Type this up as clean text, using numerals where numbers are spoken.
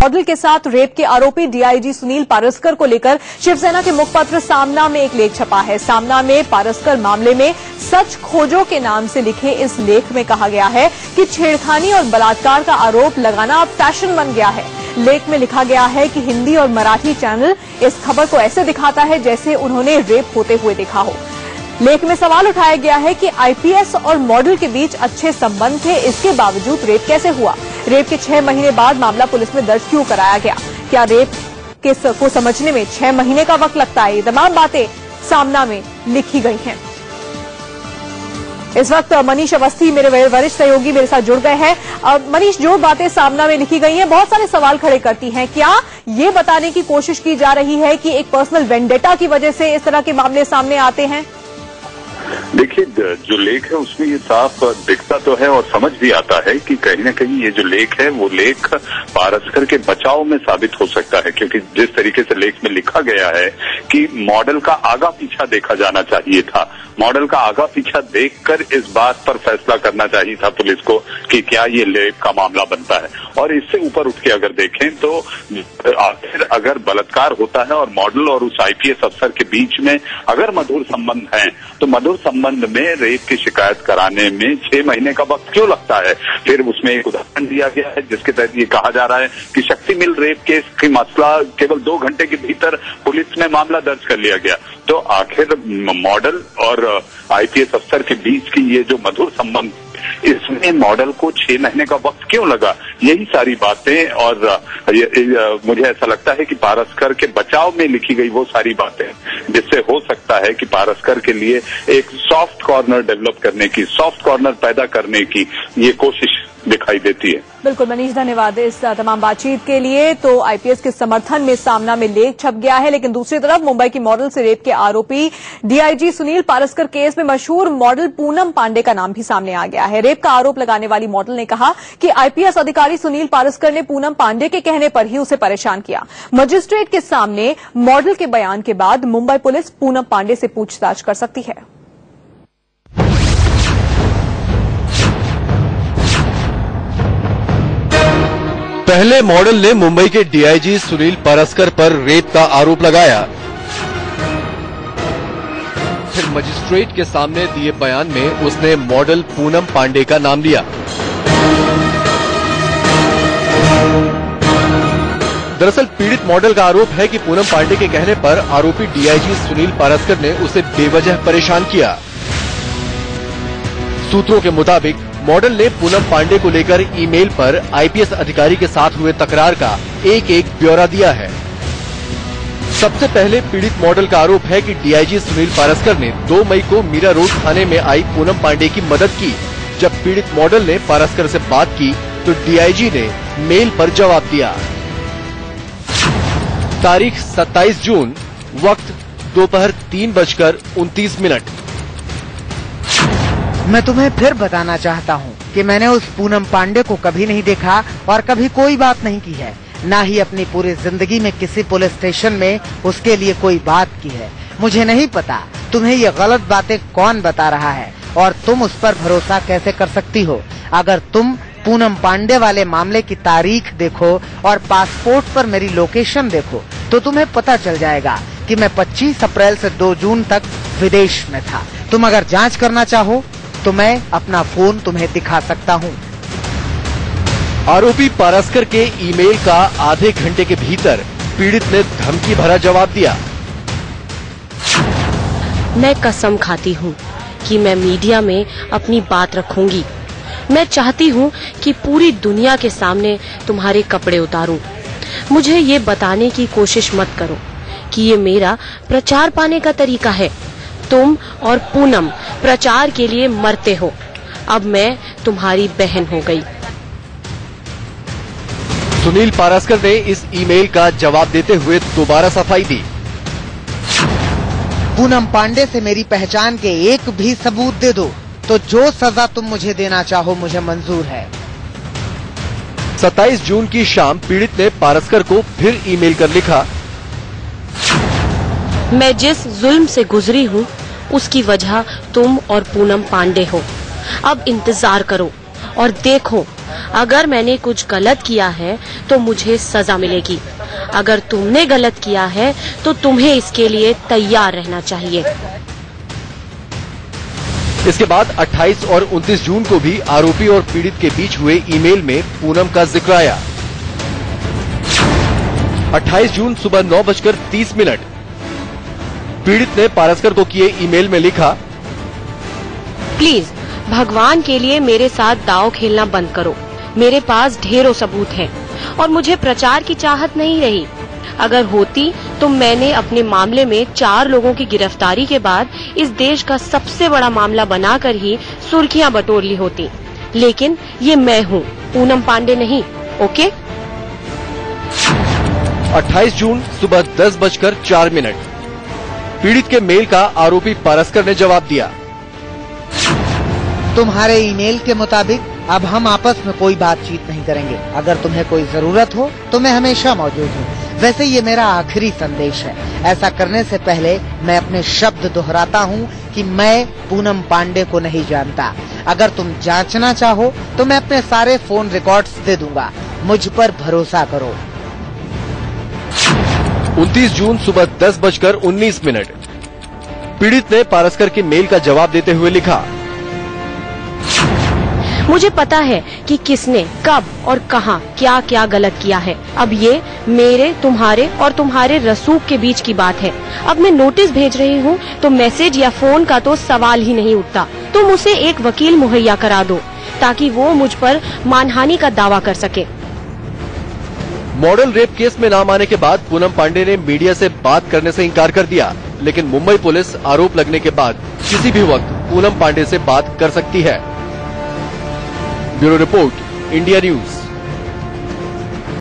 Model के साथ rape के आरोपी डीआईजी सुनील पारस्कर को लेकर शिवसेना के मुखपत्र सामना में एक लेख छपा है। सामना में पारस्कर मामले में सच खोजो के नाम से लिखे इस लेख में कहा गया है कि छेड़खानी और बलात्कार का आरोप लगाना अब फैशन बन गया है। लेख में लिखा गया है कि हिंदी और मराठी चैनल इस खबर को ऐसे दिखाता है जैसे उन्होंने रेप होते हुए देखा हो। लेख में सवाल उठाया गया है कि आईपीएस और मॉडल के बीच अच्छे संबंध थे, इसके बावजूद रेप कैसे हुआ। रेप के 6 महीने बाद मामला पुलिस में दर्ज क्यों कराया गया। क्या रेप केस को समझने में 6 महीने का वक्त लगता है। ये तमाम बातें सामना में लिखी गई हैं। इस वक्त मनीष अवस्थी मेरे वरिष्ठ सहयोगी मेरे साथ जुड़ गए हैं। मनीष, जो बातें सामना में लिखी गई हैं बहुत सारे सवाल खड़े करती हैं। क्या ये बताने की कोशिश की जा रही है कि एक पर्सनल वेंडेटा की वजह से इस तरह के मामले सामने आते हैं? देखिए, जो लेख है उसमें ये साफ दिखता तो है और समझ भी आता है कि कहीं न कहीं ये जो लेख है वो लेख पारस्कर के बचाव में साबित हो सकता है, क्योंकि जिस तरीके से लेख में लिखा गया है कि मॉडल का आगा पीछा देखा जाना चाहिए था। मॉडल का आगा पीछा देखकर इस बात पर फैसला करना चाहिए था पुलिस को कि क्या ये रेप का मामला बनता है। और इससे ऊपर उठ के अगर देखें तो आखिर अगर बलात्कार होता है और मॉडल और उस आईपीएस अफसर के बीच में अगर मधुर संबंध है तो मधुर संबंध में रेप की शिकायत कराने में 6 महीने का वक्त क्यों लगता है। फिर उसमें एक उदाहरण दिया गया है जिसके तहत ये कहा जा रहा है कि शक्ति मिल रेप केस की मसला केवल 2 घंटे के भीतर पुलिस में मामला दर्ज कर लिया गया। तो आखिर मॉडल और आईपीएस अफसर के बीच की ये जो मधुर संबंध, इसमें मॉडल को 6 महीने का वक्त क्यों लगा। यही सारी बातें और मुझे ऐसा लगता है कि पारस्कर के बचाव में लिखी गई वो सारी बातें जिससे हो सकता है कि पारस्कर के लिए एक सॉफ्ट कॉर्नर डेवलप करने की, सॉफ्ट कॉर्नर पैदा करने की ये कोशिश दिखाई देती है। बिल्कुल मनीष, धन्यवाद इस तमाम बातचीत के लिए। तो आईपीएस के समर्थन में सामना में लेख छप गया है, लेकिन दूसरी तरफ मुंबई की मॉडल से रेप के आरोपी डीआईजी सुनील पारस्कर केस में मशहूर मॉडल पूनम पांडे का नाम भी सामने आ गया है। रेप का आरोप लगाने वाली मॉडल ने कहा कि आईपीएस अधिकारी सुनील पारस्कर ने पूनम पांडे के कहने पर ही उसे परेशान किया। मजिस्ट्रेट के सामने मॉडल के बयान के बाद मुंबई पुलिस पूनम पांडे से पूछताछ कर सकती है। पहले मॉडल ने मुंबई के डीआईजी सुनील पारस्कर पर रेप का आरोप लगाया, फिर मजिस्ट्रेट के सामने दिए बयान में उसने मॉडल पूनम पांडे का नाम लिया। दरअसल पीड़ित मॉडल का आरोप है कि पूनम पांडे के कहने पर आरोपी डीआईजी सुनील पारस्कर ने उसे बेवजह परेशान किया। सूत्रों के मुताबिक मॉडल ने पूनम पांडे को लेकर ईमेल पर आईपीएस अधिकारी के साथ हुए तकरार का एक ब्यौरा दिया है। सबसे पहले पीड़ित मॉडल का आरोप है कि डीआईजी सुनील पारस्कर ने 2 मई को मीरा रोड थाने में आई पूनम पांडे की मदद की। जब पीड़ित मॉडल ने पारस्कर से बात की तो डीआईजी ने मेल पर जवाब दिया। तारीख 27 जून, वक्त दोपहर 3:29। मैं तुम्हें फिर बताना चाहता हूँ कि मैंने उस पूनम पांडे को कभी नहीं देखा और कभी कोई बात नहीं की है, ना ही अपनी पूरी जिंदगी में किसी पुलिस स्टेशन में उसके लिए कोई बात की है। मुझे नहीं पता तुम्हें ये गलत बातें कौन बता रहा है और तुम उस पर भरोसा कैसे कर सकती हो। अगर तुम पूनम पांडे वाले मामले की तारीख देखो और पासपोर्ट पर मेरी लोकेशन देखो तो तुम्हें पता चल जाएगा कि मैं 25 अप्रैल से 2 जून तक विदेश में था। तुम अगर जांच करना चाहो तो मैं अपना फोन तुम्हें दिखा सकता हूँ। आरोपी पारस्कर के ईमेल का आधे घंटे के भीतर पीड़ित ने धमकी भरा जवाब दिया। मैं कसम खाती हूँ कि मैं मीडिया में अपनी बात रखूंगी। मैं चाहती हूँ कि पूरी दुनिया के सामने तुम्हारे कपड़े उतारूं। मुझे ये बताने की कोशिश मत करो कि ये मेरा प्रचार पाने का तरीका है। तुम और पूनम प्रचार के लिए मरते हो। अब मैं तुम्हारी बहन हो गई। सुनील पारस्कर ने इस ईमेल का जवाब देते हुए दोबारा सफाई दी। पूनम पांडे से मेरी पहचान के एक भी सबूत दे दो तो जो सजा तुम मुझे देना चाहो मुझे मंजूर है। 27 जून की शाम पीड़ित ने पारस्कर को फिर ईमेल कर लिखा, मैं जिस जुल्म से गुजरी हूँ उसकी वजह तुम और पूनम पांडे हो। अब इंतजार करो और देखो अगर मैंने कुछ गलत किया है तो मुझे सजा मिलेगी। अगर तुमने गलत किया है तो तुम्हें इसके लिए तैयार रहना चाहिए। इसके बाद 28 और 29 जून को भी आरोपी और पीड़ित के बीच हुए ईमेल में पूनम का जिक्र आया। 28 जून सुबह 9:30 पीड़ित ने पारसकर को किए ईमेल में लिखा, प्लीज भगवान के लिए मेरे साथ दांव खेलना बंद करो। मेरे पास ढेरों सबूत हैं और मुझे प्रचार की चाहत नहीं रही। अगर होती तो मैंने अपने मामले में 4 लोगों की गिरफ्तारी के बाद इस देश का सबसे बड़ा मामला बनाकर ही सुर्खियां बटोर ली होती। लेकिन ये मैं हूँ, पूनम पांडे नहीं। ओके। 28 जून सुबह 10:04 पीड़ित के मेल का आरोपी पारसकर ने जवाब दिया, तुम्हारे ईमेल के मुताबिक अब हम आपस में कोई बातचीत नहीं करेंगे। अगर तुम्हें कोई जरूरत हो तो मैं हमेशा मौजूद हूँ। वैसे ये मेरा आखिरी संदेश है। ऐसा करने से पहले मैं अपने शब्द दोहराता हूँ कि मैं पूनम पांडे को नहीं जानता। अगर तुम जांचना चाहो तो मैं अपने सारे फोन रिकॉर्ड्स दे दूंगा। मुझ पर भरोसा करो। 29 जून सुबह 10:19 पीड़ित ने पारसकर के मेल का जवाब देते हुए लिखा, मुझे पता है कि किसने कब और कहां क्या क्या गलत किया है। अब ये मेरे, तुम्हारे और तुम्हारे रसूख के बीच की बात है। अब मैं नोटिस भेज रही हूँ तो मैसेज या फोन का तो सवाल ही नहीं उठता। तुम उसे एक वकील मुहैया करा दो ताकि वो मुझ पर मानहानि का दावा कर सके। मॉडल रेप केस में नाम आने के बाद पूनम पांडे ने मीडिया से बात करने से इनकार कर दिया, लेकिन मुंबई पुलिस आरोप लगने के बाद किसी भी वक्त पूनम पांडे से बात कर सकती है। Bureau report, India news.